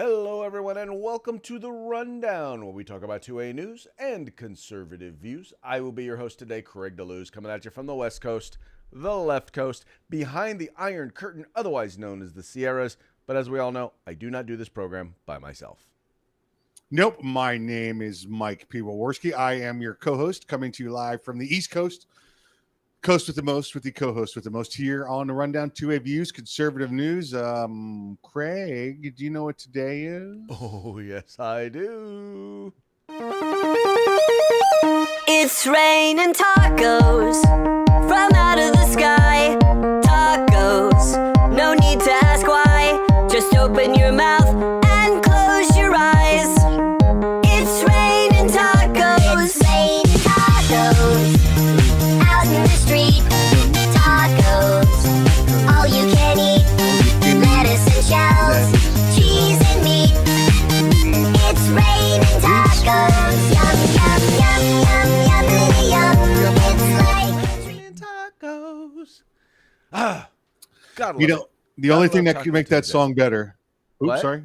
Hello, everyone, and welcome to the Rundown, where we talk about 2A news and conservative views. I will be your host today, Craig DeLuz, coming at you from the West Coast, the left coast, behind the Iron Curtain, otherwise known as the Sierras. But as we all know, I do not do this program by myself. Nope. My name is Mike P. Waworski. I am your co-host, coming to you live from the East Coast. Coast with the most, with the co-host with the most, here on the Rundown 2A Views, conservative news. Craig, do you know what today is? Oh, yes, I do. It's raining tacos from out of the sky. Tacos, no need to ask why. Just open your mouth and close your eyes. It's raining tacos. It's raining tacos. Out in the street, tacos, all you can eat, lettuce and shells, cheese and meat. It's raining tacos, yum, yum, yum, yum, yum, yum, yum. It's like Tacos. God, You know, the only thing that could make that song better. Oops, What? sorry.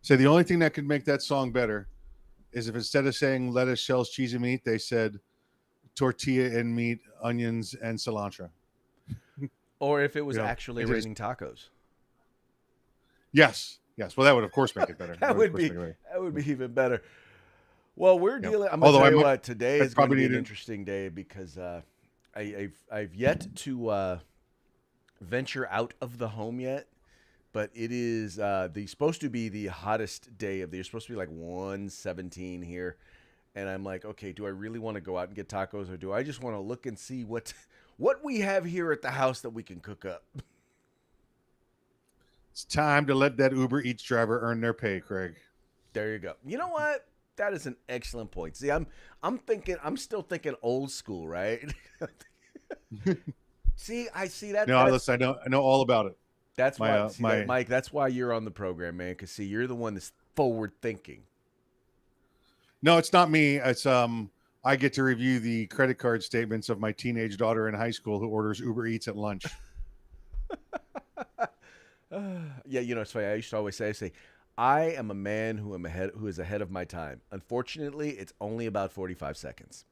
So the only thing that could make that song better is if instead of saying lettuce, shells, cheese, and meat, they said tortilla and meat, onions, and cilantro. Or if it was Yeah, actually it is. raining tacos. Yes. Well, that would of course make it better. That would be even better. Well, we're Yeah. dealing. I'm gonna Although tell I you might- what. Today I is going to probably be an need to- interesting day because I've yet to venture out of the home yet, but it is supposed to be the hottest day of the year. It's supposed to be like 117 here, and I'm like, okay, do I really want to go out and get tacos, or do I just want to look and see what we have here at the house that we can cook up? It's time to let that Uber Eats driver earn their pay, Craig. There you go. You know what? That is an excellent point. See, I'm still thinking old school, right? I see that. No, listen, I know all about it. That's why, my- Mike. That's why you're on the program, man. Because you're the one that's forward thinking. No, it's not me. It's I get to review the credit card statements of my teenage daughter in high school who orders Uber Eats at lunch. Yeah, it's funny. I used to always say, I am a man who is ahead of my time. Unfortunately, it's only about 45 seconds.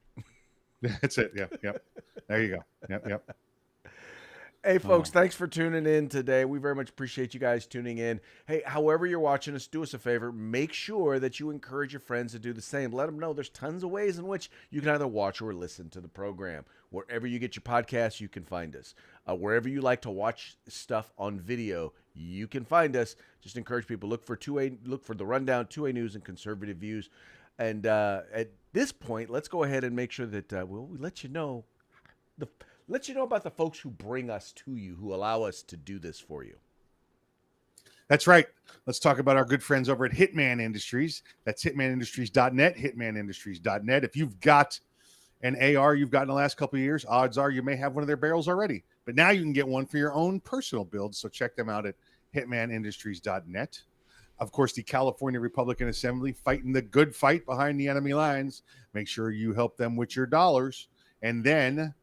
That's it. Yep. There you go. Yep. Hey, folks, thanks for tuning in today. We very much appreciate you guys tuning in. Hey, however you're watching us, do us a favor. Make sure that you encourage your friends to do the same. Let them know there's tons of ways in which you can either watch or listen to the program. Wherever you get your podcasts, you can find us. Wherever you like to watch stuff on video, you can find us. Just encourage people, look for the Rundown, 2A News, and Conservative Views. And at this point, let's go ahead and make sure that we let you know about the folks who bring us to you, who allow us to do this for you. That's right. Let's talk about our good friends over at Hitman Industries. That's hitmanindustries.net, hitmanindustries.net. If you've got an AR you've got in the last couple of years, odds are you may have one of their barrels already. But now you can get one for your own personal build. So check them out at hitmanindustries.net. Of course, the California Republican Assembly fighting the good fight behind the enemy lines. Make sure you help them with your dollars. And then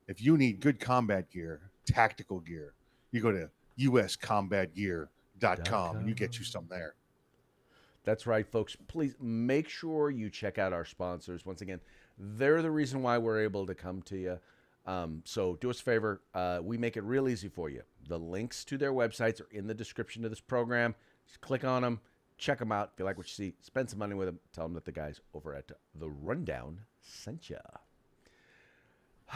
if you need good combat gear, tactical gear, you go to uscombatgear.com and you get you some there. That's right, folks. Please make sure you check out our sponsors. Once again, they're the reason why we're able to come to you. So do us a favor. We make it real easy for you. The links to their websites are in the description of this program. Just click on them. Check them out. If you like what you see, spend some money with them. Tell them that the guys over at The Rundown sent you.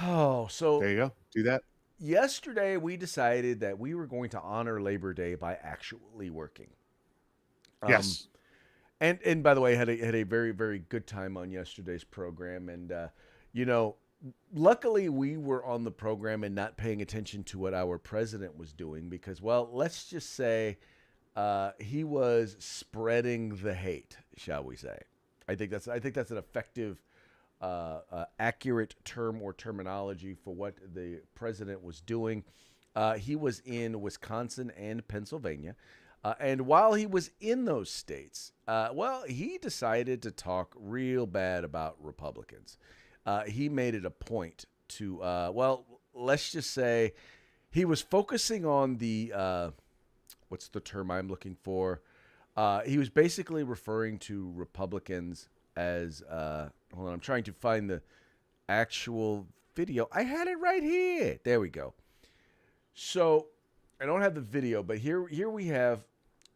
Oh, so There you go. Do that. yesterday we decided that we were going to honor Labor Day by actually working. Yes. And by the way, I had a very, very good time on yesterday's program. And, luckily we were on the program and not paying attention to what our president was doing because, well, let's just say he was spreading the hate, shall we say. I think that's an effective accurate term or terminology for what the president was doing. He was in Wisconsin and Pennsylvania. And while he was in those states, he decided to talk real bad about Republicans. He made it a point to, let's just say he was focusing on the what's the term I'm looking for? He was basically referring to Republicans as hold on, I'm trying to find the actual video. I had it right here. There we go. So I don't have the video, but here we have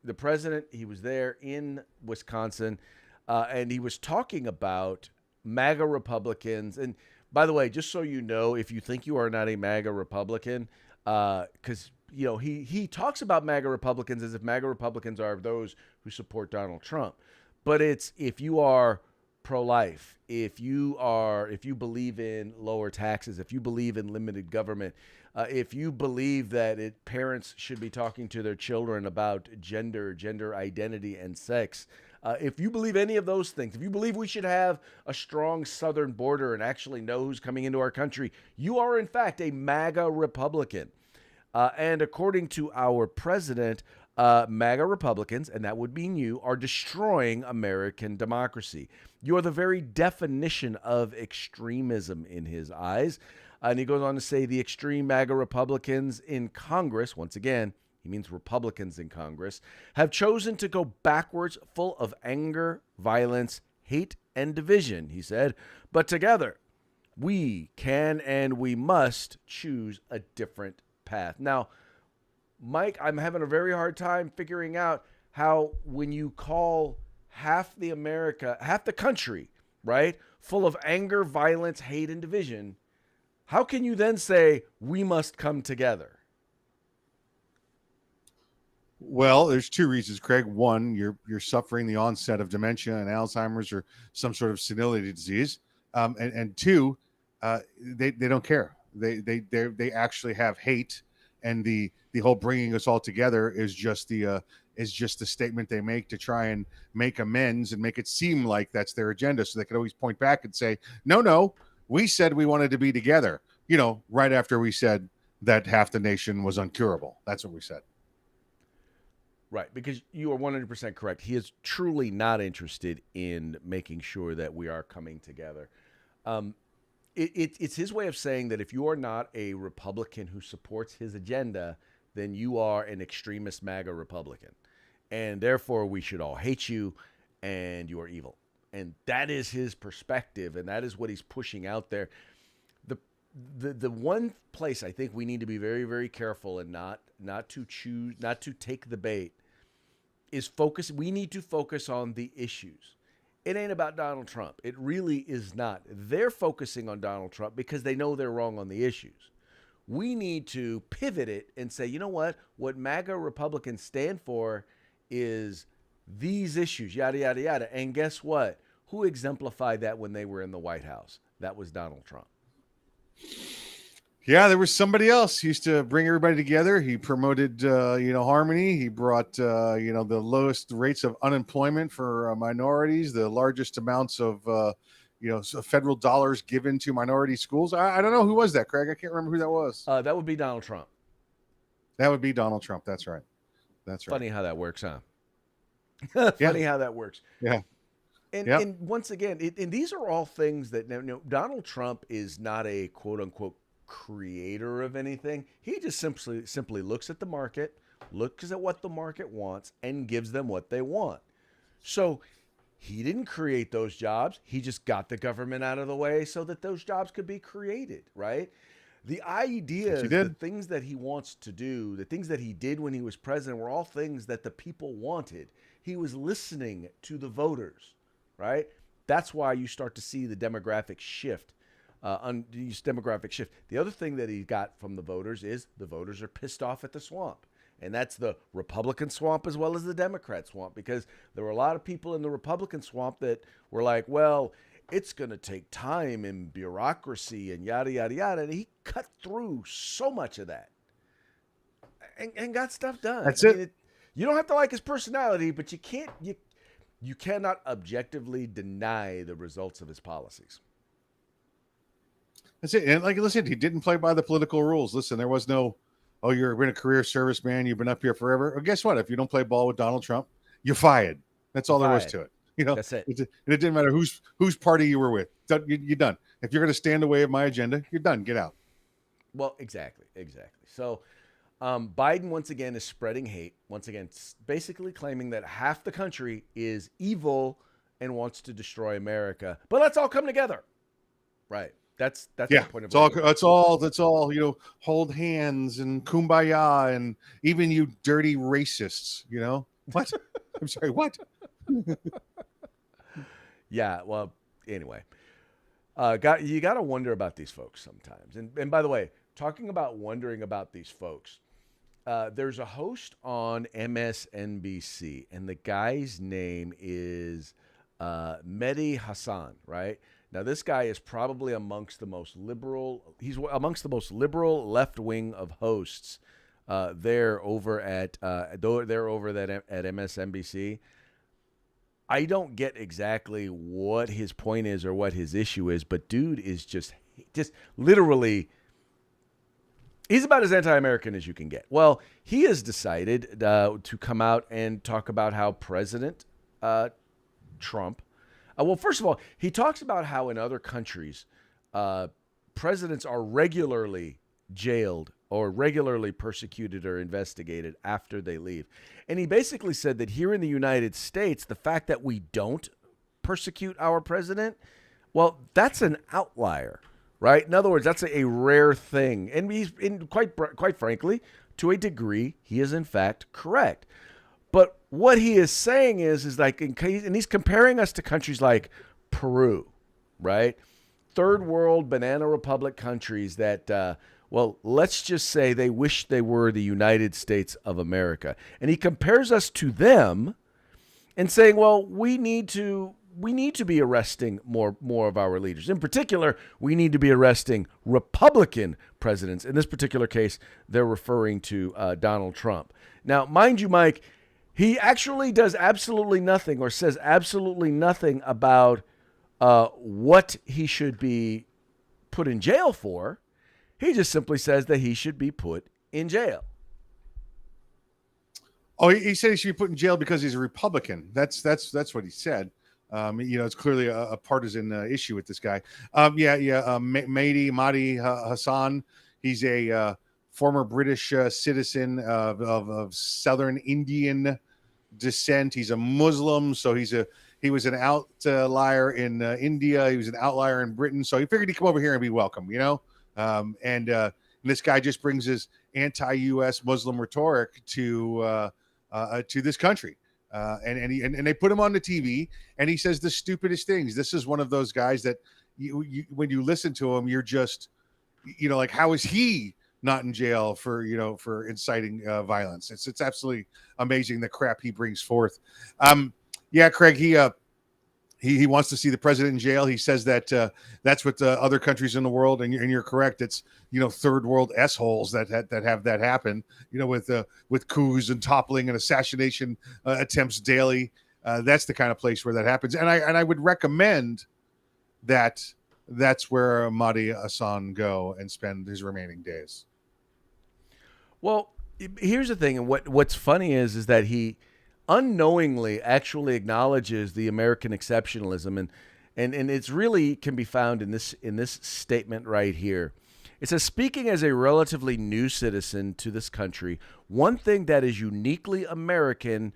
the president. He was there in Wisconsin, and he was talking about MAGA Republicans. And by the way, just so you know, if you think you are not a MAGA Republican, because he talks about MAGA Republicans as if MAGA Republicans are those who support Donald Trump, but it's if you are pro-life, if you believe in lower taxes, if you believe in limited government, if you believe that parents should be talking to their children about gender identity, and sex, if you believe any of those things, if you believe we should have a strong southern border and actually know who's coming into our country, you are in fact a MAGA Republican. And according to our president, MAGA Republicans, and that would mean you, are destroying American democracy. You are the very definition of extremism in his eyes. And he goes on to say the extreme MAGA Republicans in Congress, once again, he means Republicans in Congress, have chosen to go backwards, full of anger, violence, hate, and division, he said. But together, we can and we must choose a different path. Now, Mike, I'm having a very hard time figuring out how when you call half the country, right, full of anger, violence, hate, and division, how can you then say we must come together? Well, there's two reasons, Craig. One, you're suffering the onset of dementia and Alzheimer's or some sort of senility disease, and two, they don't care. They actually have hate, and the whole bringing us all together is just the statement they make to try and make amends and make it seem like that's their agenda, so they can always point back and say, no, we said we wanted to be together. Right after we said that half the nation was uncurable. That's what we said. Right, because you are 100% correct. He is truly not interested in making sure that we are coming together. It's his way of saying that if you are not a Republican who supports his agenda, then you are an extremist MAGA Republican. And therefore, we should all hate you, and you are evil. And that is his perspective, and that is what he's pushing out there. The one place I think we need to be very, very careful and not to take the bait is focus. We need to focus on the issues. It ain't about Donald Trump. It really is not. They're focusing on Donald Trump because they know they're wrong on the issues. We need to pivot it and say, you know what? What MAGA Republicans stand for is these issues, yada, yada, yada. And guess what? Who exemplified that when they were in the White House? That was Donald Trump. Yeah, there was somebody else. He used to bring everybody together. He promoted, harmony. He brought, the lowest rates of unemployment for minorities, the largest amounts of, federal dollars given to minority schools. I don't know. Who was that, Craig? I can't remember who that was. That would be Donald Trump. That would be Donald Trump. That's right. Funny how that works, huh? Funny how that works. Yeah. And once again, and these are all things that Donald Trump is not a quote unquote creator of anything. He just simply looks at the market, looks at what the market wants, and gives them what they want. So he didn't create those jobs. He just got the government out of the way so that those jobs could be created, right? The ideas, the things that he wants to do, the things that he did when he was president were all things that the people wanted. He was listening to the voters, right? That's why you start to see the demographic shift. The other thing that he got from the voters is the voters are pissed off at the swamp. And that's the Republican swamp as well as the Democrat swamp, because there were a lot of people in the Republican swamp that were like, well, it's going to take time and bureaucracy and yada, yada, yada. And he cut through so much of that and got stuff done. That's it. You don't have to like his personality, but you cannot objectively deny the results of his policies. That's it. And listen, he didn't play by the political rules. Listen, there was no, oh, you've been a career serviceman, you've been up here forever. Well, guess what? If you don't play ball with Donald Trump, you're fired. That's all there was to it. That's it. It didn't matter whose party you were with. You're done. If you're going to stand in the way of my agenda, you're done. Get out. Well, exactly. So Biden once again is spreading hate. Once again, basically claiming that half the country is evil and wants to destroy America. But let's all come together, right? That's the point of it. That's all. Hold hands and kumbaya, and even you dirty racists. What? I'm sorry. What? Yeah. Well, anyway, you got to wonder about these folks sometimes. And by the way, talking about wondering about these folks, there's a host on MSNBC, and the guy's name is Mehdi Hassan, right? Now, this guy is probably amongst the most liberal. He's amongst the most liberal left wing of hosts. They're over at MSNBC. I don't get exactly what his point is or what his issue is, but dude is just literally. He's about as anti-American as you can get. Well, he has decided to come out and talk about how President Trump. Well, first of all, he talks about how in other countries, presidents are regularly jailed or regularly persecuted or investigated after they leave. And he basically said that here in the United States, the fact that we don't persecute our president, well, that's an outlier, right? In other words, that's a rare thing. And he's quite frankly, to a degree, he is in fact correct. But what he is saying is like, and he's comparing us to countries like Peru, right? Third world banana republic countries that, well, let's just say they wish they were the United States of America. And he compares us to them and saying, well, we need to be arresting more of our leaders. In particular, we need to be arresting Republican presidents. In this particular case, they're referring to Donald Trump. Now, mind you, Mike, he actually does absolutely nothing or says absolutely nothing about what he should be put in jail for. He just simply says that he should be put in jail. Oh, he said he should be put in jail because he's a Republican. That's what he said. It's clearly a partisan issue with this guy. Mehdi Hassan. He's a former British citizen of Southern Indian descent. He's a Muslim, so he was an outlier in India. He was an outlier in Britain, so he figured he'd come over here and be welcome. And this guy just brings his anti-U.S. Muslim rhetoric to this country. And they put him on the TV, and he says the stupidest things. This is one of those guys that you when you listen to him, you're just, like, how is he not in jail for inciting violence? It's absolutely amazing the crap he brings forth. Craig, he wants to see the president in jail. He says that that's what other countries in the world, and you're correct. It's third world s-holes that have that happen. With coups and toppling and assassination attempts daily. That's the kind of place where that happens. And I would recommend that's where Mehdi Hassan go and spend his remaining days. Well, here's the thing, and what's funny is that he unknowingly actually acknowledges the American exceptionalism, and it's really can be found in this statement right here. It says, speaking as a relatively new citizen to this country, one thing that is uniquely American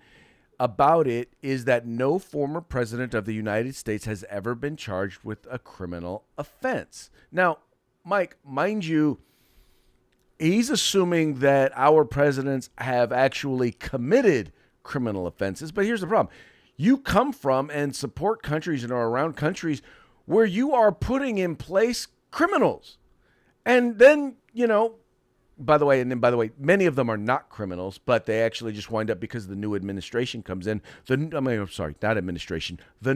about it is that no former president of the United States has ever been charged with a criminal offense. Now, Mike, mind you, he's assuming that our presidents have actually committed criminal offenses. But here's the problem. You come from and support countries and are around countries where you are putting in place criminals. And then, by the way, many of them are not criminals, but they actually just wind up because the new administration comes in. The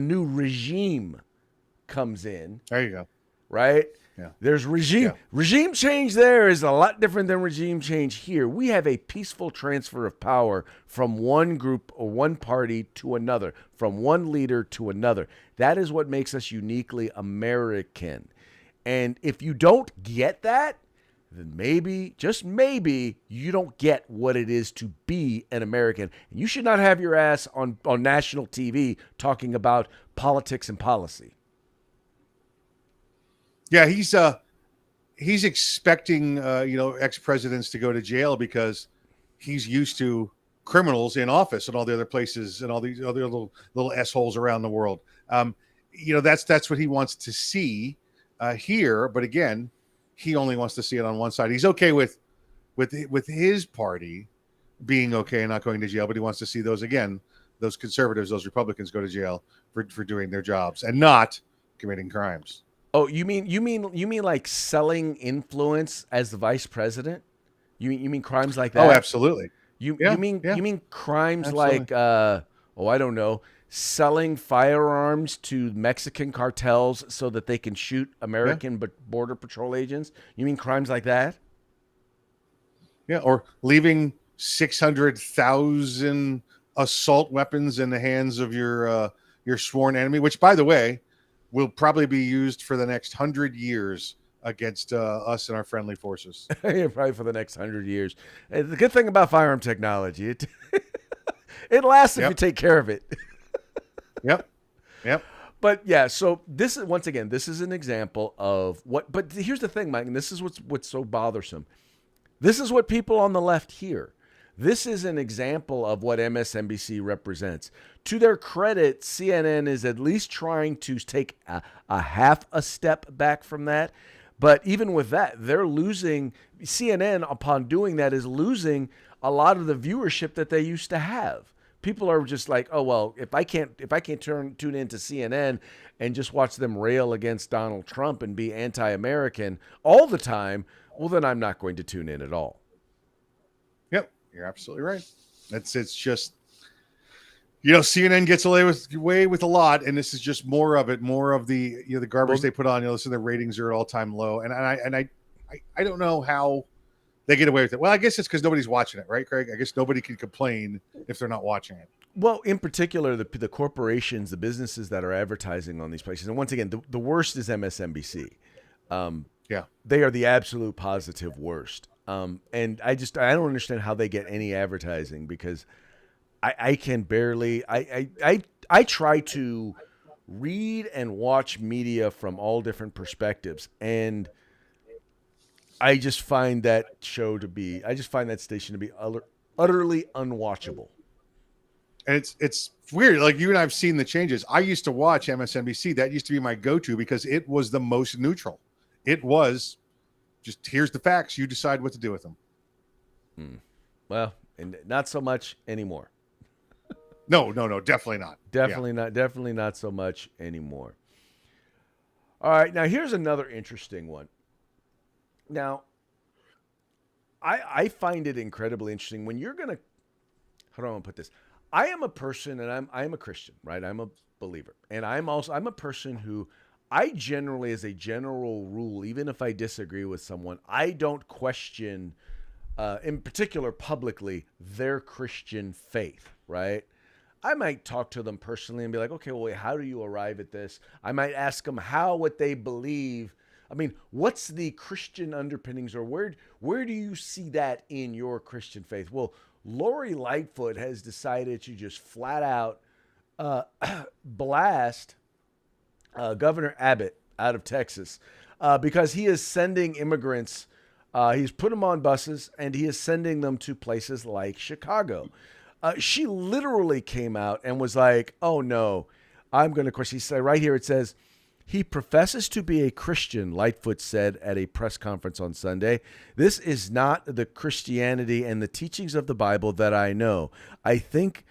new regime comes in. There you go. Right? Yeah. There's regime change there is a lot different than regime change here. We have a peaceful transfer of power from one group or one party to another, from one leader to another. That is what makes us uniquely American. And if you don't get that, then maybe, just maybe, you don't get what it is to be an American. And you should not have your ass on national TV talking about politics and policy. Yeah, he's he's expecting ex-presidents to go to jail because he's used to criminals in office and all the other places and all these other little S-holes around the world. That's what he wants to see here. But again, he only wants to see it on one side. He's okay with his party being okay and not going to jail, but he wants to see those conservatives, those Republicans go to jail for doing their jobs and not committing crimes. Oh, you mean like selling influence as the vice president? You mean crimes like that? Oh, absolutely. You mean crimes Absolutely. like I don't know, selling firearms to Mexican cartels so that they can shoot American border patrol agents? You mean crimes like that? Yeah, or leaving 600,000 assault weapons in the hands of your sworn enemy, which, by the way, will probably be used for the next 100 years against us and our friendly forces. Yeah, probably for the next 100 years. The good thing about firearm technology, it lasts if you take care of it. Yep. But yeah, so this is an example of what. But here's the thing, Mike, and this is what's so bothersome. This is what people on the left hear. This is an example of what MSNBC represents. To their credit, CNN is at least trying to take a half a step back from that. But even with that, they're losing. CNN, upon doing that, is losing a lot of the viewership that they used to have. People are just like, oh well, if I can't tune into CNN and just watch them rail against Donald Trump and be anti-American all the time, well then I'm not going to tune in at all. Yep, you're absolutely right. It's just, CNN gets away with a lot, and this is just more of it, more of the the garbage they put on. Listen, the ratings are at all-time low, and I don't know how they get away with it. Well, I guess it's because nobody's watching it, right, Craig? I guess nobody can complain if they're not watching it. Well, in particular, the corporations, the businesses that are advertising on these places, and once again, the worst is MSNBC. They are the absolute positive worst. And I don't understand how they get any advertising, because I can barely, I try to read and watch media from all different perspectives, and I just find that station to be utterly unwatchable. And it's weird. Like, you and I've seen the changes. I used to watch MSNBC. That used to be my go-to because it was the most neutral. It was just, here's the facts. You decide what to do with them. Well, and not so much anymore. No, definitely not. Definitely not so much anymore. All right, now here's another interesting one. Now, I find it incredibly interesting when you're gonna. How do I want to put this? I am a person, and I'm a Christian, right? I'm a believer, and I'm a person who, I generally, as a general rule, even if I disagree with someone, I don't question, in particular publicly, their Christian faith, right? I might talk to them personally and be like, okay, well, wait, how do you arrive at this? I might ask them what they believe. I mean, what's the Christian underpinnings, or where do you see that in your Christian faith? Well, Lori Lightfoot has decided to just flat out blast Governor Abbott out of Texas because he is sending immigrants. He's put them on buses, and he is sending them to places like Chicago. She literally came out and was like, oh no, I'm going to, of course, he said right here, it says, he professes to be a Christian, Lightfoot said at a press conference on Sunday. This is not the Christianity and the teachings of the Bible that I know. I think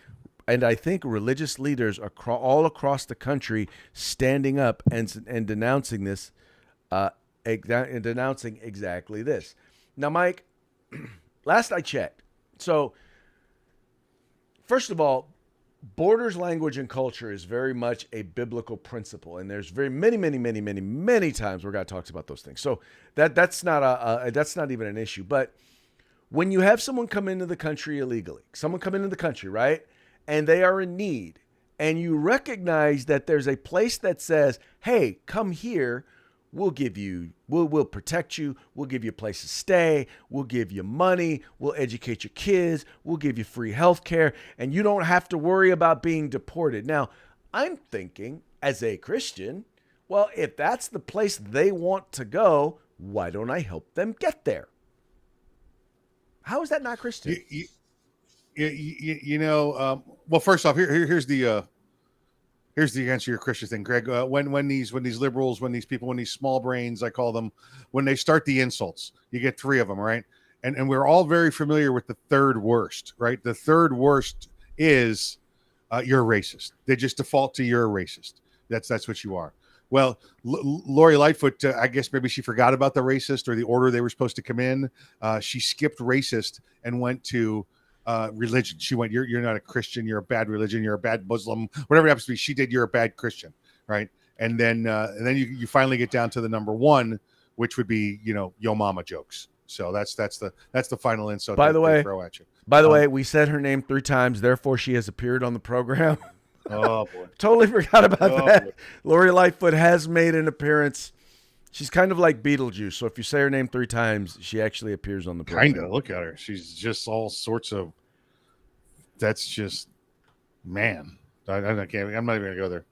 religious leaders all across the country standing up and denouncing this, and denouncing exactly this. Now, Mike, last I checked, so first of all, borders, language, and culture is very much a biblical principle, and there's very many times where God talks about those things. So that's not even an issue. But when you have someone come into the country illegally, right, and they are in need, and you recognize that there's a place that says, "Hey, come here. We'll protect you. We'll give you a place to stay. We'll give you money. We'll educate your kids. We'll give you free health care. And you don't have to worry about being deported." Now, I'm thinking as a Christian, well, if that's the place they want to go, Why don't I help them get there? How is that not Christian? Well, first off, here's the answer to your Christian thing, Greg. When these liberals, when these small brains, I call them, when they start the insults, you get three of them, right? And we're all very familiar with the third worst, right? The third worst is you're a racist. They just default to you're a racist. That's what you are. Well, Lori Lightfoot, I guess maybe she forgot about the racist or the order they were supposed to come in. She skipped racist and went to religion. She went, you're not a Christian. You're a bad religion. You're a bad Muslim. Whatever it happens to be, she did. You're a bad Christian, right? And then you finally get down to the number one, which would be yo mama jokes. So that's the final insult. By the way, throw at you. By the way, we said her name 3 times, therefore she has appeared on the program. Oh boy. Totally forgot about that. Boy. Lori Lightfoot has made an appearance. She's kind of like Beetlejuice. So if you say her name 3 times, she actually appears on the program. Kind of. Look at her. She's just all sorts of. That's just, man. I can't. I'm not even gonna go there.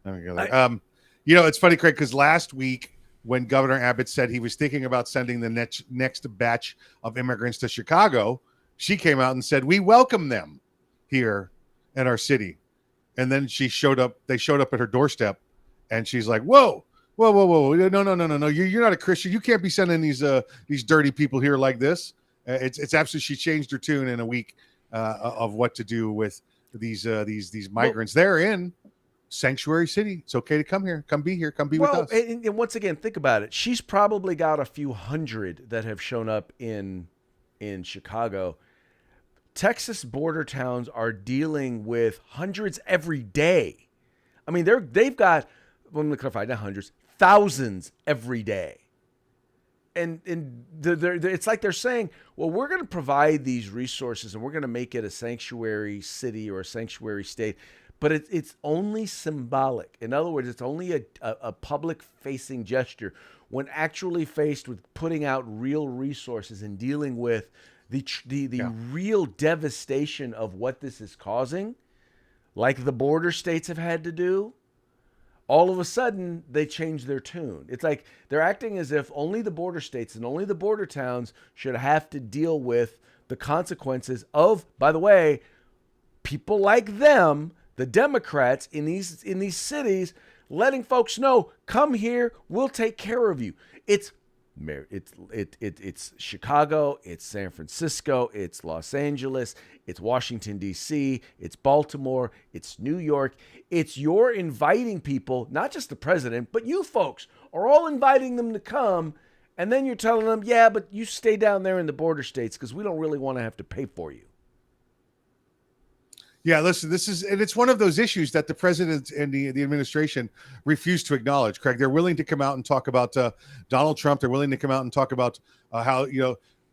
I'm gonna go there. It's funny, Craig, because last week when Governor Abbott said he was thinking about sending the next batch of immigrants to Chicago, she came out and said we welcome them here in our city. And then they showed up at her doorstep, and she's like, whoa, no. You're not a Christian. You can't be sending these dirty people here like this. It's absolutely, she changed her tune in a week of what to do with these migrants. They're in sanctuary city. It's okay to come here. Come be here. Come be with us. And once again, think about it. She's probably got a few hundred that have shown up in Chicago. Texas border towns are dealing with hundreds every day. I mean, they've got, let me clarify, not hundreds, thousands every day. And it's like they're saying, well, we're going to provide these resources and we're going to make it a sanctuary city or a sanctuary state, but it's only symbolic. In other words, it's only a public-facing gesture when actually faced with putting out real resources and dealing with the real devastation of what this is causing, like the border states have had to do. All of a sudden, they change their tune. It's like they're acting as if only the border states and only the border towns should have to deal with the consequences of, by the way, people like them, the Democrats in these cities, letting folks know, come here, we'll take care of you. It's Chicago, it's San Francisco, it's Los Angeles, it's Washington, D.C., it's Baltimore, it's New York. You're inviting people, not just the president, but you folks are all inviting them to come, and then you're telling them, yeah, but you stay down there in the border states because we don't really want to have to pay for you. Yeah, listen, it's one of those issues that the president and the administration refuse to acknowledge, Craig. They're willing to come out and talk about Donald Trump. They're willing to come out and talk about how,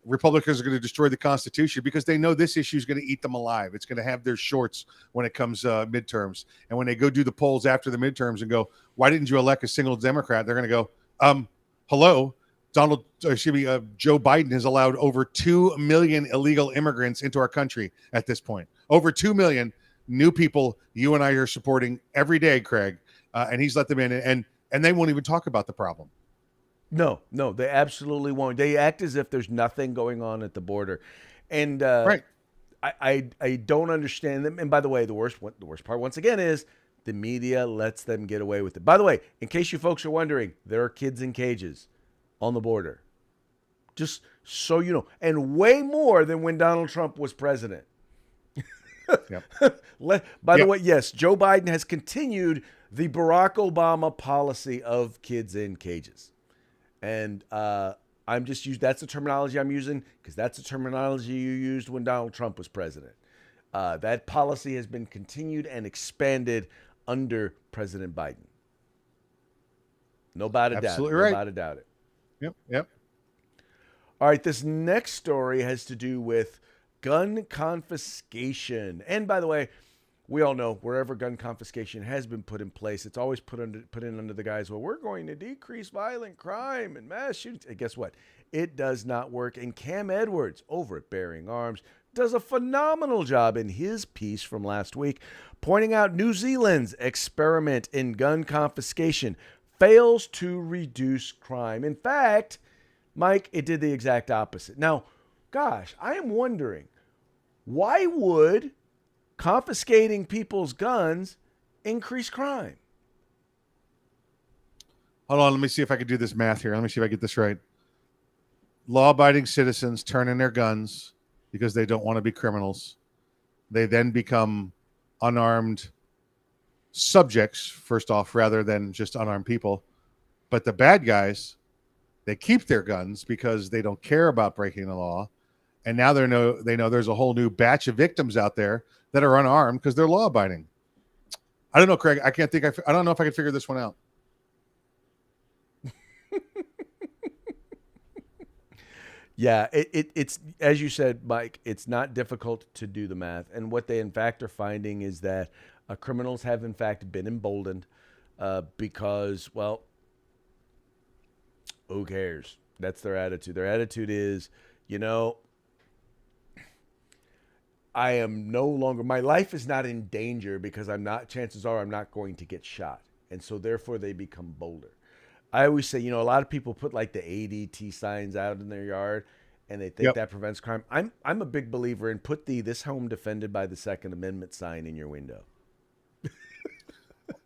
Republicans are going to destroy the Constitution because they know this issue is going to eat them alive. It's going to have their shorts when it comes midterms. And when they go do the polls after the midterms and go, why didn't you elect a single Democrat? They're going to go, hello, Joe Biden has allowed over 2 million illegal immigrants into our country at this point. Over 2 million new people you and I are supporting every day, Craig. And he's let them in, and they won't even talk about the problem. No, they absolutely won't. They act as if there's nothing going on at the border. And right. I don't understand them. And by the way, the worst part, once again, is the media lets them get away with it. By the way, in case you folks are wondering, there are kids in cages on the border. Just so you know. And way more than when Donald Trump was president. Yep. By the way, yes, Joe Biden has continued the Barack Obama policy of kids in cages. And I'm just using, that's the terminology I'm using because that's the terminology you used when Donald Trump was president. That policy has been continued and expanded under President Biden. No doubt about it. Absolutely right. No doubt it. Yep. All right, this next story has to do with gun confiscation. And by the way, we all know wherever gun confiscation has been put in place, it's always put in under the guise, well, we're going to decrease violent crime and mass shootings. And guess what? It does not work. And Cam Edwards over at Bearing Arms does a phenomenal job in his piece from last week, pointing out New Zealand's experiment in gun confiscation fails to reduce crime. In fact, Mike, it did the exact opposite. Now, gosh, I am wondering, why would confiscating people's guns increase crime? Hold on, let me see if I can do this math here. Let me see if I get this right. Law-abiding citizens turn in their guns because they don't want to be criminals. They then become unarmed subjects, first off, rather than just unarmed people. But the bad guys, they keep their guns because they don't care about breaking the law. And now they know there's a whole new batch of victims out there that are unarmed because they're law-abiding. I don't know, Craig. I don't know if I can figure this one out. Yeah, it's as you said, Mike, it's not difficult to do the math. And what they in fact are finding is that criminals have in fact been emboldened because, well, who cares? That's their attitude. Their attitude is, I am no longer, my life is not in danger because chances are I'm not going to get shot. And so therefore they become bolder. I always say, a lot of people put like the ADT signs out in their yard and they think that prevents crime. I'm a big believer in put this home defended by the Second Amendment sign in your window.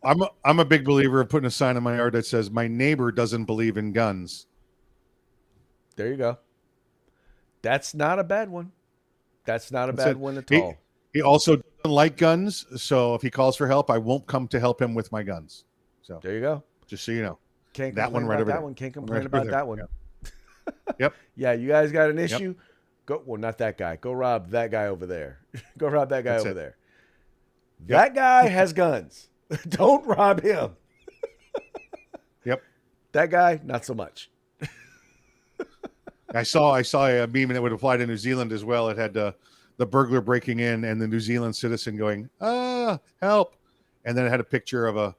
I'm a big believer of putting a sign in my yard that says my neighbor doesn't believe in guns. There you go. That's not a bad one. That's not a bad one at all. He also doesn't like guns, so if he calls for help, I won't come to help him with my guns. So there you go. Just so you know. Can't that complain one right about over that there. one. Can't complain about that one. Yep. Yeah, you guys got an issue? Go. Well, not that guy. Go rob that guy over there. Go rob that guy over there. That guy has guns. Don't rob him. Yep. That guy, not so much. I saw a meme that would apply to New Zealand as well. It had the burglar breaking in and the New Zealand citizen going, help. And then it had a picture of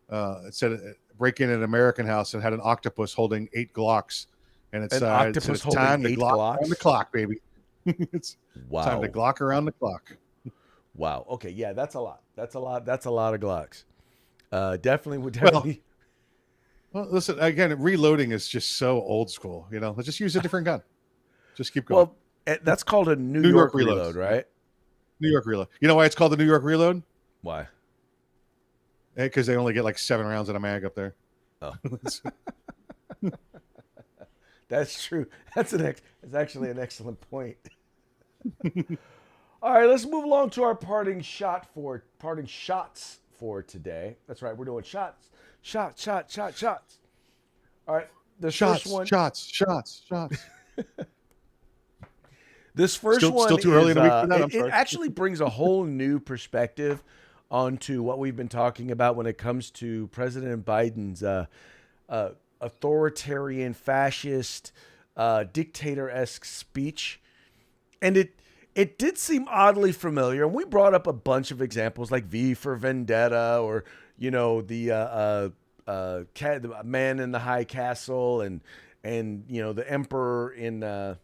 it said break in an American house and had an octopus holding 8 Glocks. And it said, it's time to Glock around the clock, baby. It's time to Glock around the clock. Wow. Okay. Yeah, that's a lot. That's a lot of Glocks. Definitely. Well, listen, again, reloading is just so old school. Let's just use a different gun. Just keep going. Well, that's called a New York reload, right? New York reload. You know why it's called the New York reload? Why? Because they only get like 7 rounds in a mag up there. Oh. That's true. That's actually an excellent point. All right, let's move along to our parting shots for today. That's right, we're doing shots. All right, this first one. Shots. This first one still too early in the week for that. It actually brings a whole new perspective onto what we've been talking about when it comes to President Biden's authoritarian, fascist, dictator-esque speech. And it did seem oddly familiar. And we brought up a bunch of examples like V for Vendetta or, the Man in the High Castle and the Emperor in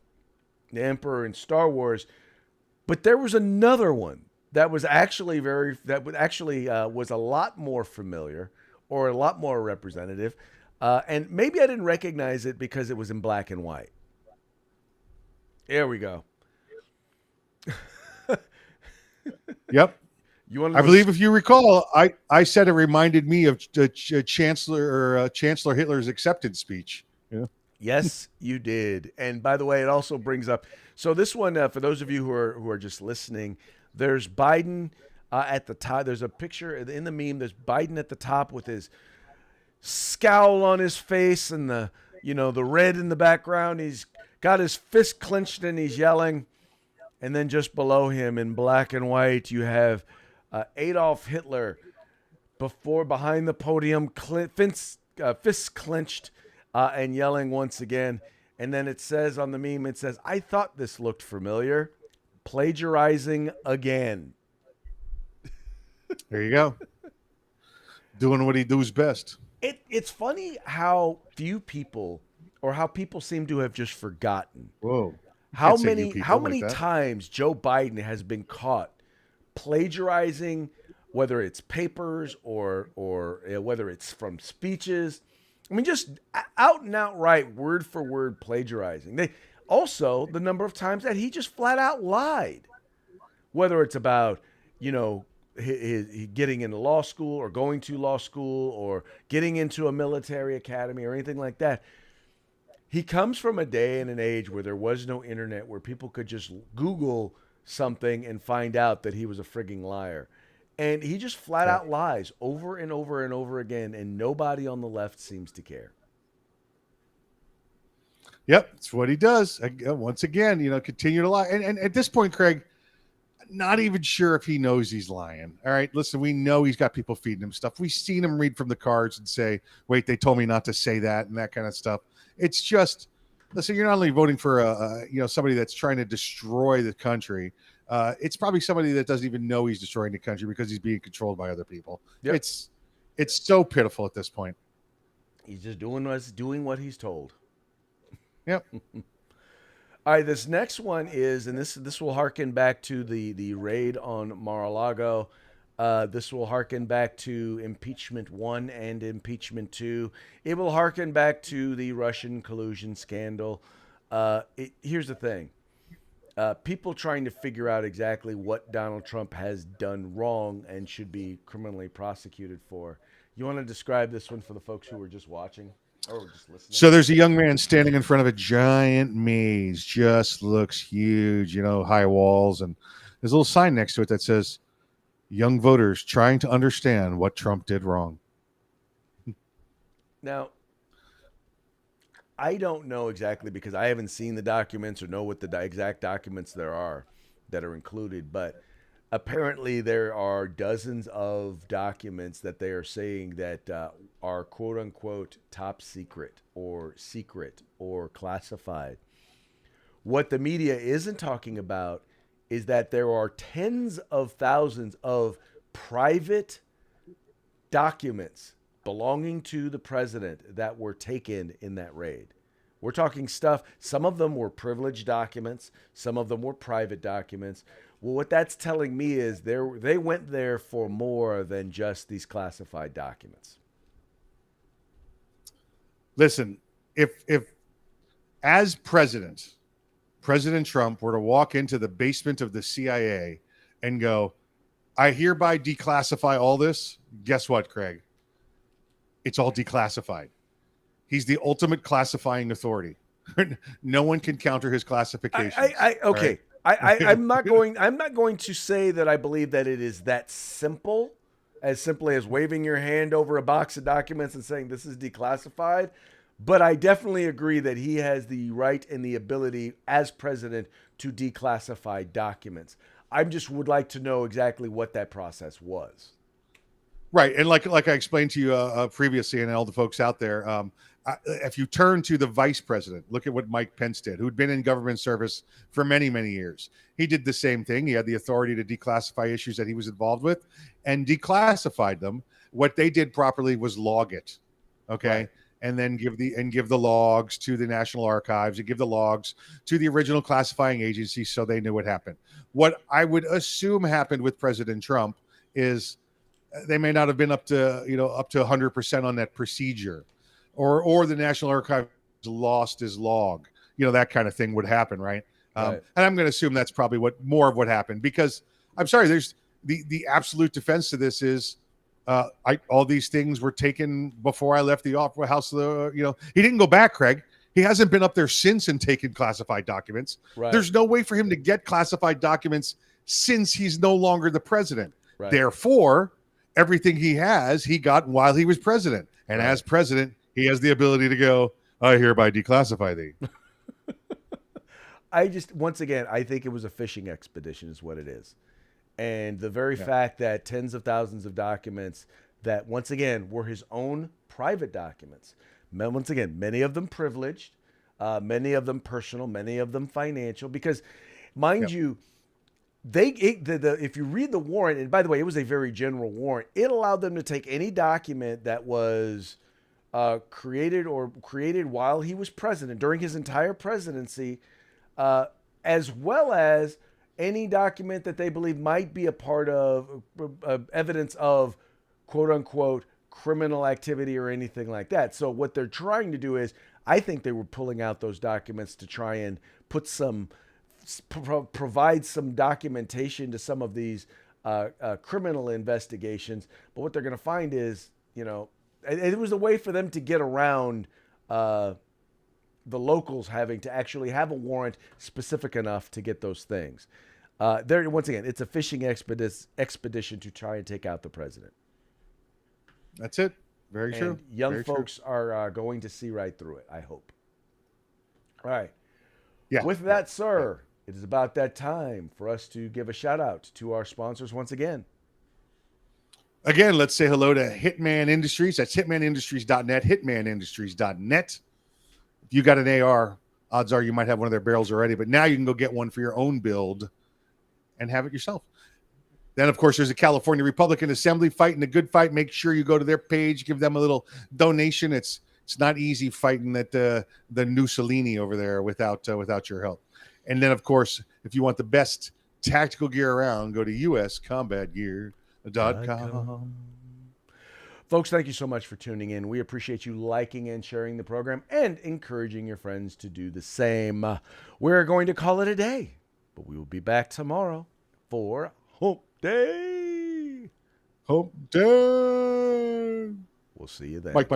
Star Wars. But there was another one that was actually was a lot more familiar or a lot more representative. And maybe I didn't recognize it because it was in black and white. There we go. Yep. I believe if you recall, I said it reminded me of Chancellor Hitler's acceptance speech. Yeah. Yes, you did. And by the way, it also brings up. So this one, for those of you who are just listening, there's Biden at the top. There's a picture in the meme. There's Biden at the top with his scowl on his face and the red in the background. He's got his fist clenched and he's yelling. And then just below him in black and white, you have Adolf Hitler behind the podium, fists clenched and yelling once again. And then it says on the meme, I thought this looked familiar. Plagiarizing again. There you go. Doing what he does best. It's funny how few people or how people seem to have just forgotten. Whoa. How many times Joe Biden has been caught plagiarizing, whether it's papers or whether it's from speeches. I mean, just out and outright, word for word plagiarizing. They also the number of times that he just flat out lied, whether it's about his getting into law school or going to law school or getting into a military academy or anything like that. He comes from a day and an age where there was no internet, where people could just Google something and find out that he was a frigging liar. And he just flat out lies over and over and over again, and nobody on the left seems to care. Yep, it's what he does. Once again, continue to lie. And at this point, Craig, not even sure if he knows he's lying. All right, listen, we know he's got people feeding him stuff. We've seen him read from the cards and say, wait, they told me not to say that, and that kind of stuff. It's just, listen, you're not only voting for somebody that's trying to destroy the country. It's probably somebody that doesn't even know he's destroying the country because he's being controlled by other people. Yep. It's so pitiful at this point. He's just doing what he's told. Yep. All right, this next one is, and this will harken back to the raid on Mar-a-Lago. This will harken back to impeachment 1 and impeachment 2. It will harken back to the Russian collusion scandal. Here's the thing. People trying to figure out exactly what Donald Trump has done wrong and should be criminally prosecuted for. You want to describe this one for the folks who were just watching or just listening? So there's a young man standing in front of a giant maze, just looks huge, high walls, and there's a little sign next to it that says, "Young voters trying to understand what Trump did wrong." Now, I don't know exactly because I haven't seen the documents or know what the exact documents there are that are included, but apparently there are dozens of documents that they are saying that are quote unquote top secret or classified. What the media isn't talking about is that there are tens of thousands of private documents belonging to the president that were taken in that raid. We're talking stuff, some of them were privileged documents, some of them were private documents. Well, what that's telling me is they went there for more than just these classified documents. Listen, if as President Trump were to walk into the basement of the CIA and go, "I hereby declassify all this," guess what, Craig? It's all declassified. He's the ultimate classifying authority. No one can counter his classifications. Okay. Right? I'm not going to say that I believe that it is that simple, as simply as waving your hand over a box of documents and saying this is declassified. But I definitely agree that he has the right and the ability as president to declassify documents. I just would like to know exactly what that process was. Right. And like I explained to you previously, and all the folks out there, if you turn to the vice president, look at what Mike Pence did, who'd been in government service for many, many years. He did the same thing. He had the authority to declassify issues that he was involved with and declassified them. What they did properly was log it. Okay. Right. And then give the logs to the National Archives and give the logs to the original classifying agency so they knew what happened. What I would assume happened with President Trump is they may not have been up to 100% on that procedure, or the National Archives lost his log, that kind of thing would happen, right? And I'm going to assume that's probably more of what happened, because I'm sorry, there's the absolute defense to this is all these things were taken before I left the Opera House. He didn't go back, Craig. He hasn't been up there since and taken classified documents. Right. There's no way for him to get classified documents since he's no longer the president. Right. Therefore, everything he got while he was president. And right. As president, he has the ability to go, "I hereby declassify thee." Once again, I think it was a fishing expedition is what it is. And the very fact that tens of thousands of documents that, once again, were his own private documents. Once again, many of them privileged, many of them personal, many of them financial. Because, mind you, if you read the warrant, and by the way, it was a very general warrant, it allowed them to take any document that was created while he was president, during his entire presidency, as well as any document that they believe might be a part of evidence of quote unquote criminal activity or anything like that. So what they're trying to do is, I think they were pulling out those documents to try and put some, provide some documentation to some of these criminal investigations. But what they're going to find is, you know, it was a way for them to get around the locals having to actually have a warrant specific enough to get those things. There, once again, it's a fishing expedition to try and take out the president. That's it. Very true. And young Very folks are going to see right through it, I hope. All right. Yeah. With that, sir, it is about that time for us to give a shout out to our sponsors once again. Again, let's say hello to Hitman Industries. That's hitmanindustries.net, hitmanindustries.net. If you got an AR, odds are you might have one of their barrels already, but now you can go get one for your own build and have it yourself. Then, of course, there's the California Republican Assembly fighting the good fight. Make sure you go to their page, give them a little donation. It's not easy fighting that the Mussolini over there without your help. And then, of course, if you want the best tactical gear around, go to uscombatgear.com. Folks, thank you so much for tuning in. We appreciate you liking and sharing the program and encouraging your friends to do the same. We're going to call it a day, but we will be back tomorrow for Hump Day. Hump Day. We'll see you then. Mike.